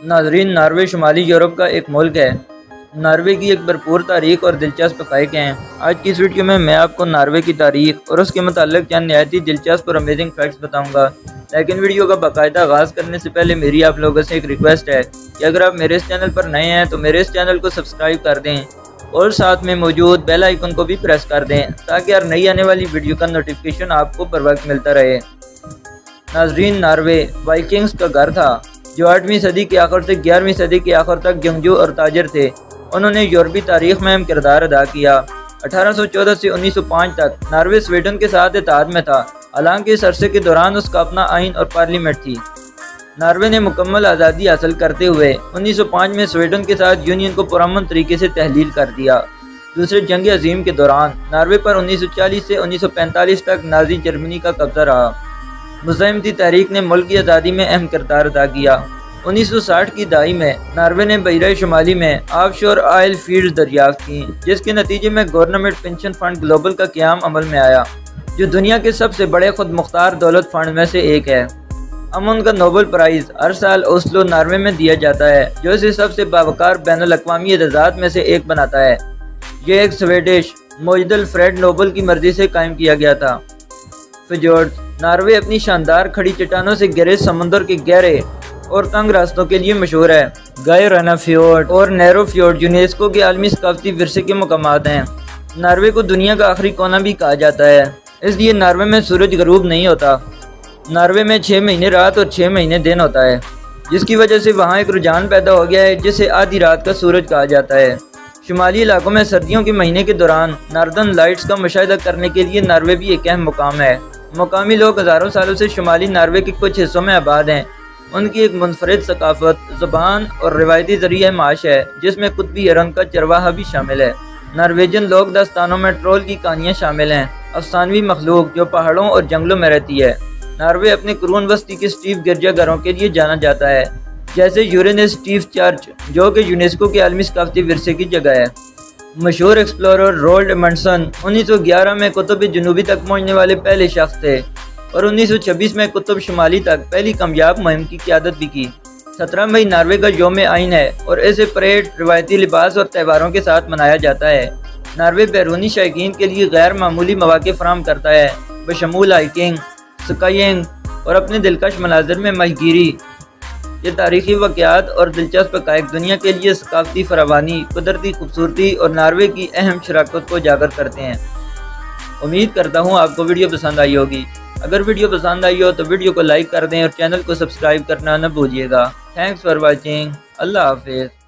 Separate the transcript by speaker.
Speaker 1: ناظرین، ناروے شمالی یورپ کا ایک ملک ہے۔ ناروے کی ایک بھرپور تاریخ اور دلچسپ حقائق ہیں۔ آج کی اس ویڈیو میں آپ کو ناروے کی تاریخ اور اس کے متعلق چند نہایت ہی دلچسپ اور امیزنگ فیکٹس بتاؤں گا۔ لیکن ویڈیو کا باقاعدہ آغاز کرنے سے پہلے میری آپ لوگوں سے ایک ریکویسٹ ہے کہ اگر آپ میرے اس چینل پر نئے ہیں تو میرے اس چینل کو سبسکرائب کر دیں اور ساتھ میں موجود بیل آئیکن کو بھی پریس کر دیں تاکہ ہر نئی آنے والی ویڈیو کا نوٹیفیکیشن آپ کو پر وقت ملتا رہے۔ ناظرین، ناروے وائکنگز کا گھر تھا جو 8ویں صدی کے آخر سے 11ویں صدی کے آخر تک جنگجو اور تاجر تھے۔ انہوں نے یورپی تاریخ میں اہم کردار ادا کیا۔ 1814 سے 1905 تک ناروے سویڈن کے ساتھ اتحاد میں تھا، حالانکہ اس عرصے کے دوران اس کا اپنا آئین اور پارلیمنٹ تھی۔ ناروے نے مکمل آزادی حاصل کرتے ہوئے 1905 میں سویڈن کے ساتھ یونین کو پرامن طریقے سے تحلیل کر دیا۔ دوسرے جنگ عظیم کے دوران ناروے پر 1940 سے 1945 تک نازی جرمنی کا قبضہ رہا۔ مزاحمتی تحریک نے ملک کی آزادی میں اہم کردار ادا کیا۔ 1960 کی دہائی میں ناروے نے بحیرہ شمالی میں آف شور آئل فیلڈز دریافت کی، جس کے نتیجے میں گورنمنٹ پینشن فنڈ گلوبل کا قیام عمل میں آیا، جو دنیا کے سب سے بڑے خود مختار دولت فنڈ میں سے ایک ہے۔ امن کا نوبل پرائز ہر سال اوسلو، ناروے میں دیا جاتا ہے، جو اسے سب سے باوقار بین الاقوامی اعزازات میں سے ایک بناتا ہے۔ یہ ایک سویڈش موجد الفریڈ نوبل کی مرضی سے قائم کیا گیا تھا۔ فجورڈ ناروے اپنی شاندار کھڑی چٹانوں سے گھرے سمندر کے گہرے اور تنگ راستوں کے لیے مشہور ہے۔ گائے رانا فیورڈ اور نیرو فیورڈ یونیسکو کے عالمی ثقافتی ورثے کے مقامات ہیں۔ ناروے کو دنیا کا آخری کونا بھی کہا جاتا ہے، اس لیے ناروے میں سورج غروب نہیں ہوتا۔ ناروے میں 6 مہینے رات اور 6 مہینے دن ہوتا ہے، جس کی وجہ سے وہاں ایک رجحان پیدا ہو گیا ہے جسے آدھی رات کا سورج کہا جاتا ہے۔ شمالی علاقوں میں سردیوں کے مہینے کے دوران ناردرن لائٹس کا مشاہدہ کرنے کے لیے ناروے بھی ایک اہم مقام ہے۔ مقامی لوگ ہزاروں سالوں سے شمالی ناروے کے کچھ حصوں میں آباد ہیں۔ ان کی ایک منفرد ثقافت، زبان اور روایتی ذریعہ معاش ہے، جس میں قطبی ہرن کا چرواہا بھی شامل ہے۔ نارویجن لوک داستانوں میں ٹرول کی کہانیاں شامل ہیں، افسانوی مخلوق جو پہاڑوں اور جنگلوں میں رہتی ہے۔ ناروے اپنے قرون وسطی کے اسٹیو گرجا گھروں کے لیے جانا جاتا ہے، جیسے یورینس اسٹیو چرچ، جو کہ یونیسکو کے عالمی ثقافتی ورثے کی جگہ ہے۔ مشہور ایکسپلورر رولڈ ایمنڈسن 1911 میں قطب جنوبی تک پہنچنے والے پہلے شخص تھے اور 1926 میں قطب شمالی تک پہلی کامیاب مہم کی قیادت بھی کی۔ 17 مئی ناروے کا یوم آئین ہے اور اسے پریڈ، روایتی لباس اور تہواروں کے ساتھ منایا جاتا ہے۔ ناروے بیرونی شائقین کے لیے غیر معمولی مواقع فراہم کرتا ہے، بشمول ہائکنگ، سکائینگ اور اپنے دلکش مناظر میں ماہی گیری۔ یہ تاریخی واقعات اور دلچسپ حقائق دنیا کے لیے ثقافتی فراوانی، قدرتی خوبصورتی اور ناروے کی اہم شراکت کو اجاگر کرتے ہیں۔ امید کرتا ہوں آپ کو ویڈیو پسند آئی ہوگی۔ اگر ویڈیو پسند آئی ہو تو ویڈیو کو لائک کر دیں اور چینل کو سبسکرائب کرنا نہ بھولیے گا۔ Thanks for watching. اللہ حافظ۔